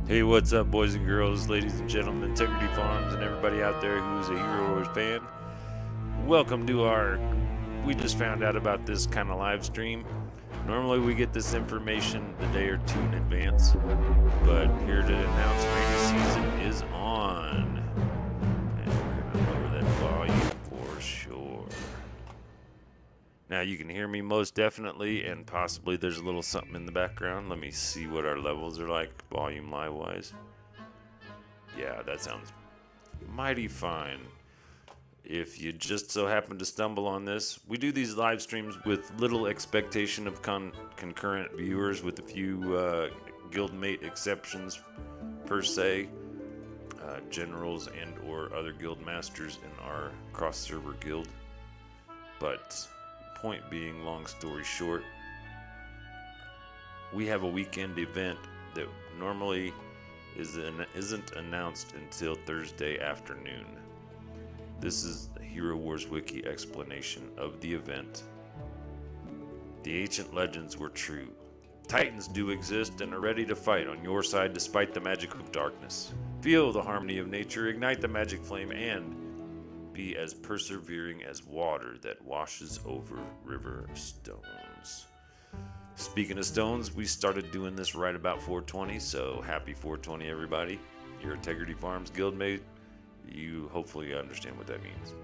Hey, what's up, boys and girls, ladies and gentlemen, Tegridy Farms, and everybody out there who's a Hero Wars fan? Welcome to our. We just found out about this kind of live stream. Normally, we get this information the day or two in advance, but here to announce rainy season is on. And we're going to lower that volume for sure. Now, you can hear me most definitely, and possibly there's a little something in the background. Let me see what our levels are like, volume live-wise. Yeah, that sounds mighty fine. If you just so happen to stumble on this, we do these live streams with little expectation of concurrent viewers, with a few guildmate exceptions per se. Generals and or other guild masters in our cross-server guild. But point being, long story short, we have a weekend event that normally isn't announced until Thursday afternoon. This is the Hero Wars Wiki explanation of the event. The ancient legends were true. Titans do exist and are ready to fight on your side despite the magic of darkness. Feel the harmony of nature, ignite the magic flame, and be as persevering as water that washes over river stones. Speaking of stones, we started doing this right about 420, so happy 420 everybody. You're a Tegridy Farms guildmate. You hopefully understand what that means.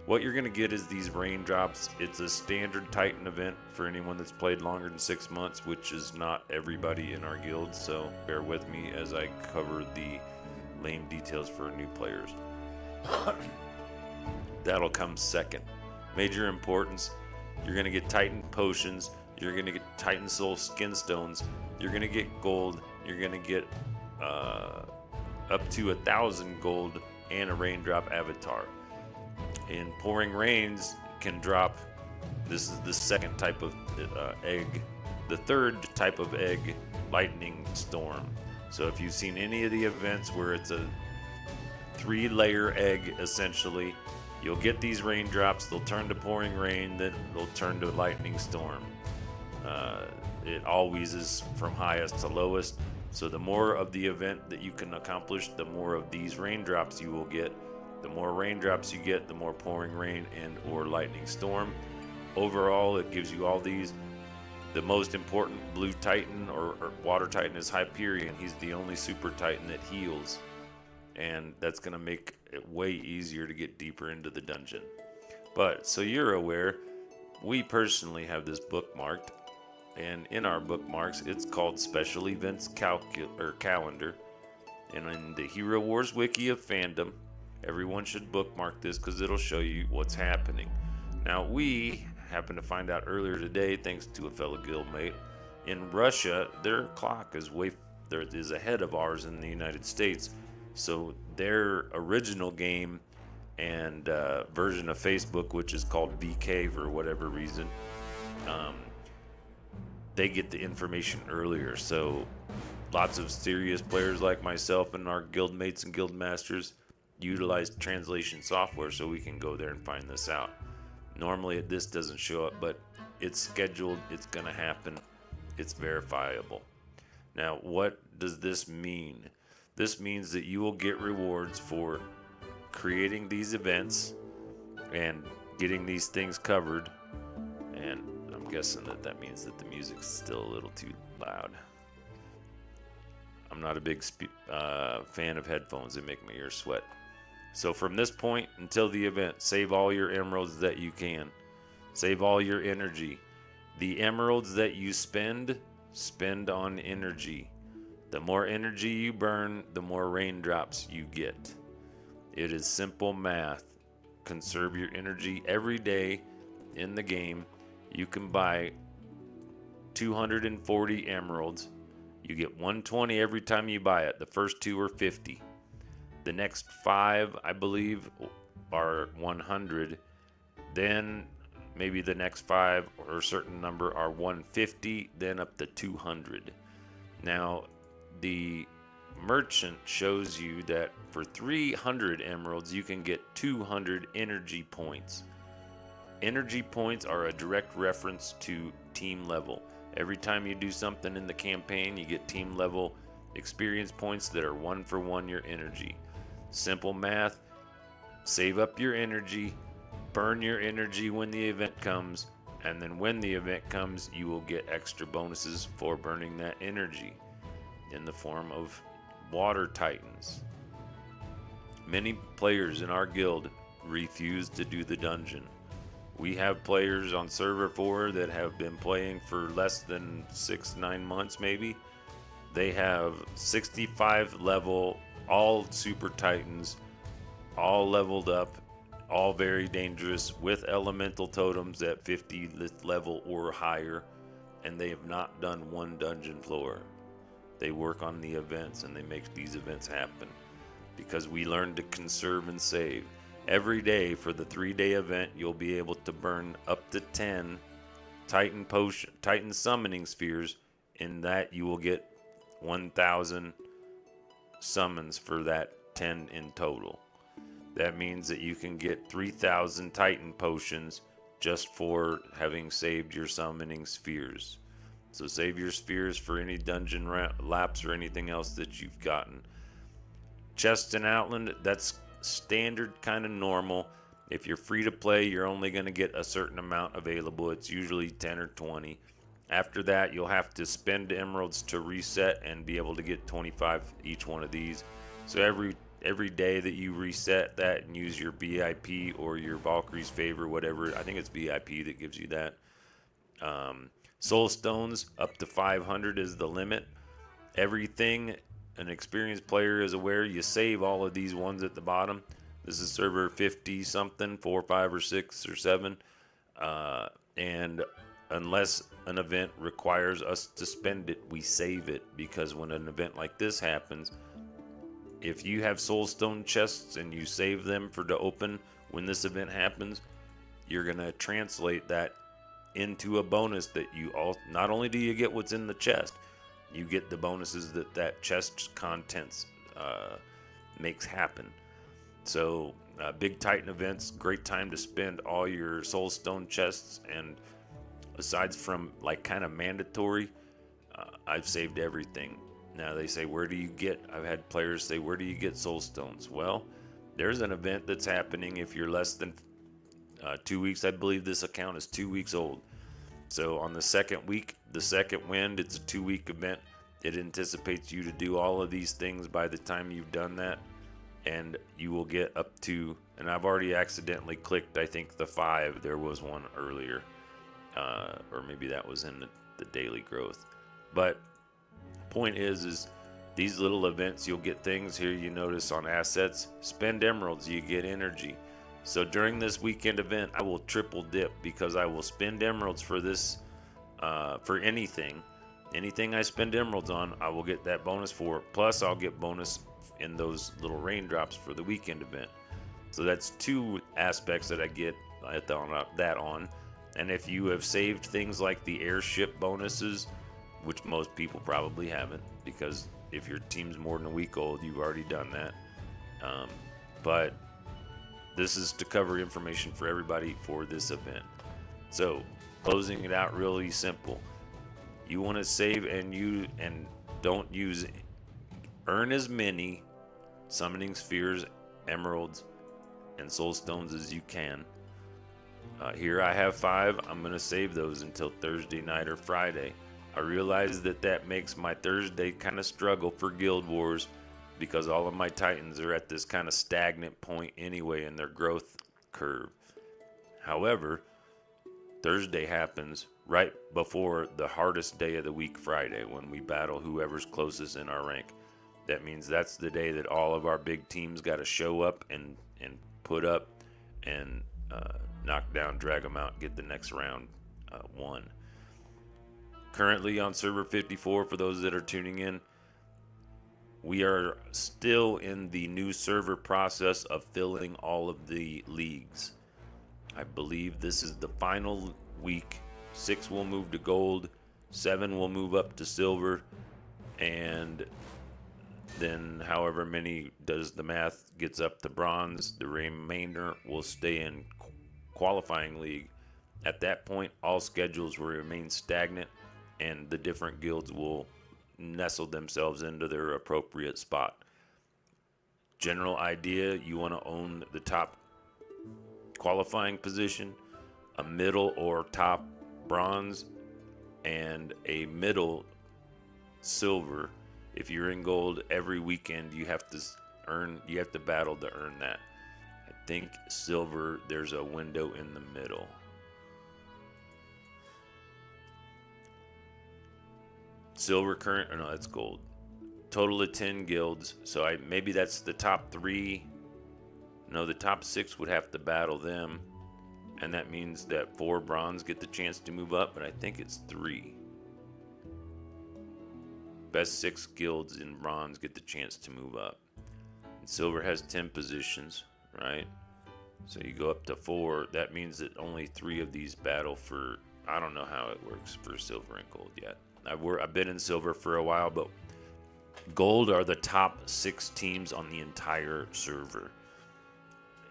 What you're going to get is these raindrops. It's a standard Titan event for anyone that's played longer than 6 months, which is not everybody in our guild, so bear with me as I cover the lame details for new players. That'll come second. Major importance, you're going to get Titan potions, you're going to get Titan soul skin stones, you're going to get gold, you're going to get up to 1,000 gold and a raindrop avatar. And pouring rains can drop, this is the second type of egg. The third type of egg, lightning storm. So if you've seen any of the events where it's a 3-layer egg essentially, you'll get these raindrops, they'll turn to pouring rain, then they'll turn to lightning storm. It always is from highest to lowest, so the more of the event that you can accomplish, the more of these raindrops you will get. The more raindrops you get, the more pouring rain and or lightning storm. Overall, it gives you all these. The most important blue Titan or water Titan is Hyperion. He's the only super Titan that heals, and that's going to make it way easier to get deeper into the dungeon. But so you're aware, we personally have this bookmarked, and in our bookmarks it's called Special Events Calendar. And in the Hero Wars Wiki of Fandom, everyone should bookmark this because it'll show you what's happening. Now, we happened to find out earlier today, thanks to a fellow guildmate, in Russia their clock is ahead of ours in the United States. So their original game and version of Facebook, which is called VK for whatever reason, they get the information earlier. So lots of serious players like myself and our guildmates and guildmasters utilize translation software so we can go there and find this out. Normally this doesn't show up, but it's scheduled, it's going to happen, it's verifiable. Now, what does this mean? This means that you will get rewards for creating these events and getting these things covered. And I'm guessing that means that the music's still a little too loud. I'm not a big fan of headphones. They make my ears sweat. So from this point until the event, save all your emeralds that you can. Save all your energy. The emeralds that you spend on energy. The more energy you burn, the more raindrops you get. It is simple math. Conserve your energy every day in the game. You can buy 240 emeralds. You get 120 every time you buy it. The first 2 are 50. The next 5, I believe, are 100. Then maybe the next 5 or a certain number are 150, then up to 200. Now, the merchant shows you that for 300 emeralds, you can get 200 energy points. Energy points are a direct reference to team level. Every time you do something in the campaign, you get team level experience points that are 1-for-1 your energy. Simple math: save up your energy, burn your energy when the event comes, and then when the event comes, you will get extra bonuses for burning that energy in the form of water titans. Many players in our guild refuse to do the dungeon. We have players on server 4 that have been playing for less than 6-9 months maybe. They have 65 level, all super titans, all leveled up, all very dangerous, with elemental totems at 50 level or higher, and they have not done one dungeon floor. They work on the events and they make these events happen because we learn to conserve and save. Every day for the 3-day event, you'll be able to burn up to 10 Titan summoning spheres. In that, you will get 1,000 summons for that 10 in total. That means that you can get 3,000 Titan potions just for having saved your summoning spheres. So save your spheres for any dungeon laps or anything else that you've gotten. Chests in Outland, that's standard, kind of normal. If you're free to play, you're only going to get a certain amount available. It's usually 10 or 20. After that, you'll have to spend emeralds to reset and be able to get 25 each one of these. So every day that you reset that and use your BIP or your Valkyrie's Favor, whatever, I think it's BIP that gives you that. Soul stones up to 500 is the limit. Everything an experienced player is aware, you save all of these ones at the bottom. This is server 50 something, 4, 5, or 6 or 7, and unless an event requires us to spend it, we save it, because when an event like this happens, if you have soulstone chests and you save them for to open when this event happens, you're gonna translate that into a bonus that you all. Not only do you get what's in the chest, you get the bonuses that chest contents makes happen. So big Titan events, great time to spend all your soulstone chests. And aside from like kind of mandatory, I've saved everything. Now they say, where do you get, I've had players say, where do you get soulstones? Well, there's an event that's happening if you're less than 2 weeks. I believe this account is 2 weeks old. So on the second week, the second wind, it's a 2-week event. It anticipates you to do all of these things by the time you've done that, and you will get up to, and I've already accidentally clicked, I think, the 5. There was one earlier, or maybe that was in the daily growth. But point is these little events, you'll get things here. You notice on assets, spend emeralds, you get energy. So during this weekend event, I will triple dip, because I will spend emeralds for this, for anything I spend emeralds on, I will get that bonus for. Plus I'll get bonus in those little raindrops for the weekend event. So that's 2 aspects that I get that on. And if you have saved things like the airship bonuses, which most people probably haven't, because if your team's more than a week old, you've already done that. But this is to cover information for everybody for this event. So closing it out really simple. You want to save and don't use, earn as many summoning spheres, emeralds, and soul stones as you can. Here I have 5. I'm going to save those until Thursday night or Friday. I realize that makes my Thursday kind of struggle for Guild Wars, because all of my Titans are at this kind of stagnant point anyway in their growth curve. However, Thursday happens right before the hardest day of the week, Friday, when we battle whoever's closest in our rank. That means that's the day that all of our big teams got to show up and put up and knock down, drag them out, get the next round won. Currently on server 54, for those that are tuning in, we are still in the new server process of filling all of the leagues. I believe this is the final week. 6 will move to gold, 7 will move up to silver, and then however many does the math gets up to bronze. The remainder will stay in qualifying league. At that point, all schedules will remain stagnant, and the different guilds will nestle themselves into their appropriate spot. General idea, you want to own the top qualifying position, a middle or top bronze, and a middle silver. If you're in gold, every weekend you have to battle to earn that. I think silver, there's a window in the middle. Silver current, or no, that's gold. Total of 10 guilds, so maybe that's the top 3. No, the top 6 would have to battle them, and that means that 4 bronze get the chance to move up, but I think it's 3. Best 6 guilds in bronze get the chance to move up. And silver has 10 positions, right? So you go up to 4. That means that only 3 of these battle for, I don't know how it works for silver and gold yet. I've been in silver for a while, but gold are the top 6 teams on the entire server.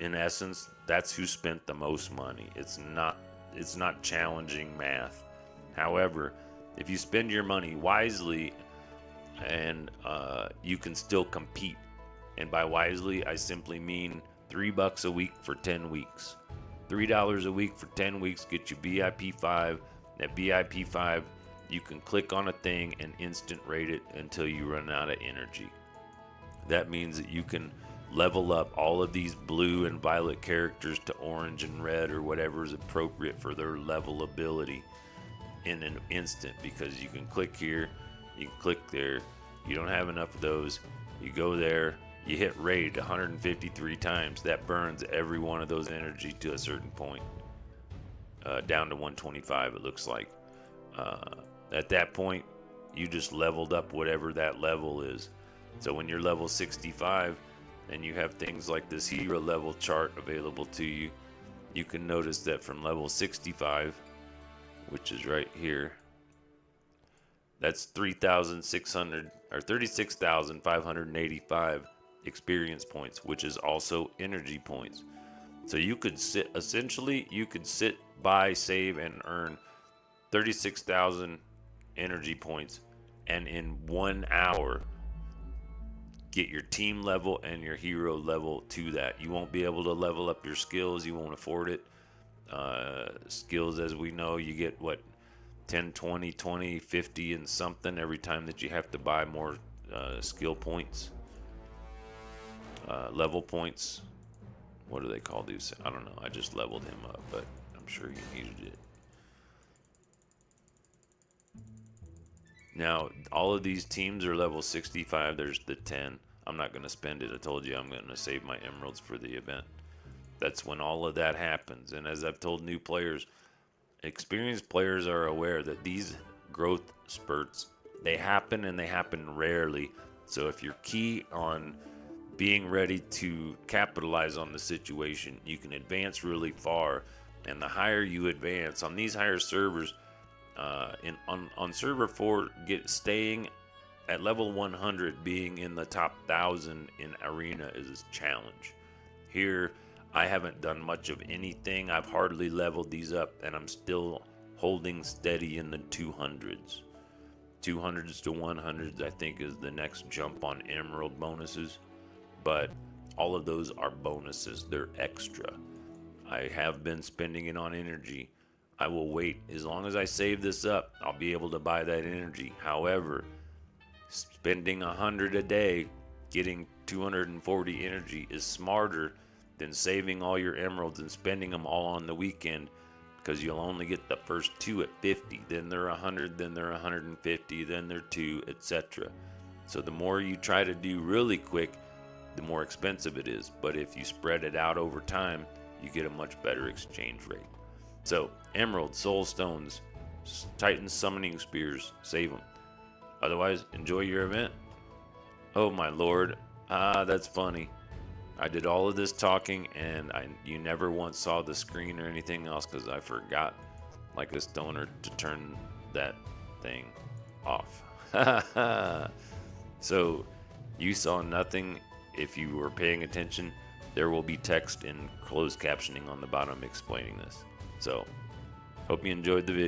In essence, that's who spent the most money. It's not challenging math. However, if you spend your money wisely, and you can still compete. And by wisely, I simply mean $3 a week for 10 weeks. $3 a week for 10 weeks get you VIP 5. That VIP 5, you can click on a thing and instant rate it until you run out of energy. That means that you can level up all of these blue and violet characters to orange and red or whatever is appropriate for their level ability in an instant, because you can click here, you can click there. You don't have enough of those, you go there, you hit raid 153 times. That burns every one of those energy to a certain point, down to 125 it looks like. At that point, you just leveled up whatever that level is. So when you're level 65 and you have things like this hero level chart available to you, you can notice that from level 65, which is right here, that's 3,600 or 36,585 experience points, which is also energy points. So you could sit, buy, save, and earn 36,000 energy points, and in 1 hour get your team level and your hero level to that. You won't be able to level up your skills, you won't afford it. Skills, as we know, you get what, 10, 20, 20, 50 and something every time that you have to buy more skill points, level points. What do they call these? I don't know. I just leveled him up, but I'm sure you needed it. Now, all of these teams are level 65. There's the 10. I'm not going to spend it. I told you I'm going to save my emeralds for the event. That's when all of that happens. And as I've told new players, experienced players are aware that these growth spurts, they happen, and they happen rarely. So if you're key on being ready to capitalize on the situation, you can advance really far. And the higher you advance on these higher servers, on server 4, staying at level 100, being in the top 1,000 in arena is a challenge. Here, I haven't done much of anything. I've hardly leveled these up, and I'm still holding steady in the 200s. 200s to 100s, I think, is the next jump on emerald bonuses. But all of those are bonuses. They're extra. I have been spending it on energy. I will wait. As long as I save this up, I'll be able to buy that energy. However, spending 100 a day, getting 240 energy is smarter than saving all your emeralds and spending them all on the weekend, because you'll only get the first 2 at 50, then they're 100, then they're 150, then they're 2, etc. So the more you try to do really quick, the more expensive it is. But if you spread it out over time, you get a much better exchange rate. So emerald, soul stones, titan summoning spears, save them. Otherwise, enjoy your event. Oh my lord, that's funny. I did all of this talking, and you never once saw the screen or anything else, because I forgot, like a stoner, to turn that thing off. So you saw nothing. If you were paying attention, there will be text in closed captioning on the bottom explaining this. So hope you enjoyed the video.